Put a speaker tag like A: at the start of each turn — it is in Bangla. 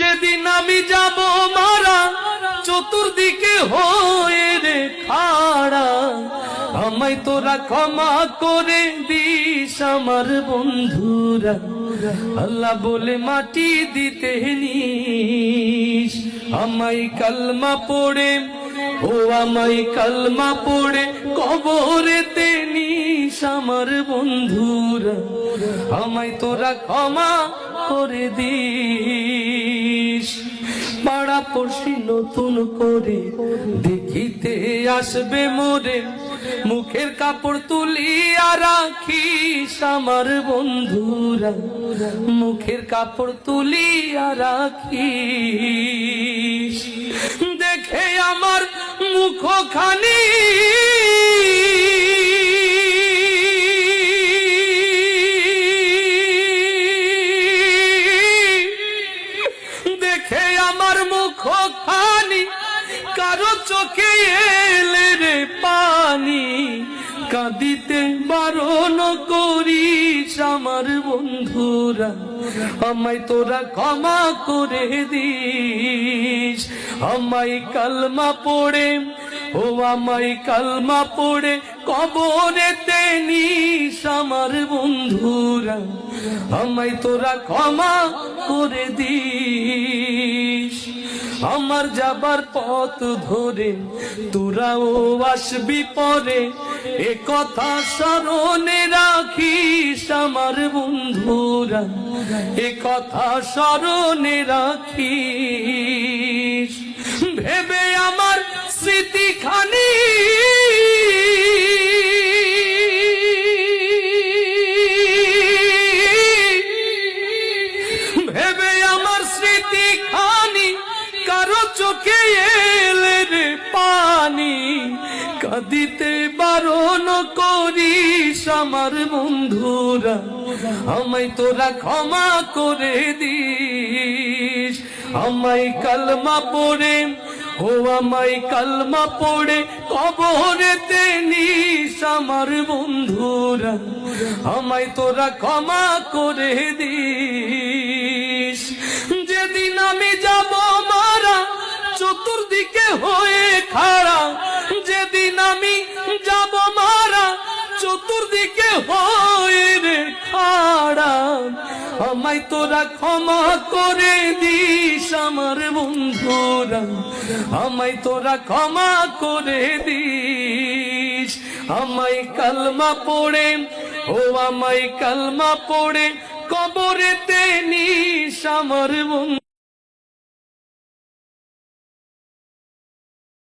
A: যেদিন আমি যাব মারা চতুর্দিকে হয়ে রে খাড়া, আমায় তোরা ক্ষমা করে দিস আমার বন্ধুরা, আল্লাহ বলে মাটি দিতে নিস। আমায় কালমা পড়ে ও আমায় কালমা পড়ে কবরেতে নিস আমার বন্ধুরা, আমায় তোরা ক্ষমা করে দিস। পাড়া পড়শি নতুন করে দেখিতে আসবে মোরে, মুখের কাপড় তুলিয়া রাখিস আমার বন্ধুরা, মুখের কাপড় তুলিয়া রাখিস। দেখে আমার মুখখানি দেখে আমার মুখখানি কারো চোখে এলে রে পানি, কাঁদিতে বারণ করিস আমার বন্ধুরা, আমায় তোরা ক্ষমা করে দিস। আমায় কালমা পড়ে ও আমায় কালমা পড়ে কবরেতে নিস আমার বন্ধুরা, আমায় তোরা ক্ষমা করে দিস। আমার যাবার পথ ধরে তোরাও আসবি পরে, এ কথা স্মরণে রাখিস আমার বন্ধুরা, এ কথা স্মরণে রাখিস। ভেবে আমার স্মৃতিখানি ভেবে আমার স্মৃতিখানি কারো চোখে এলে রে পানি, কাঁদিতে বারণ করিস আমার বন্ধুরা, আমায় তোরা ক্ষমা করে দিস। আমায় কালমা পড়ে ও আমায় কালমা পড়ে কবরেতে নিস আমার বন্ধুরা, আমায় তোরা ক্ষমা করে দিস। যেদিন আমি যাব মারা চতুর্দিকে হয়ে খাড়া, যেদিন আমি যাব মারা চতুর্দিকে হয়ে রে খাড়া, আমায় তোরা ক্ষমা করে দিস আমার বন্ধুরা, আমায় তোরা ক্ষমা করে দিস। আমায় কালমা পড়ে ও আমায় কালমা পড়ে কবরেতে নিস আমার বন্ধু।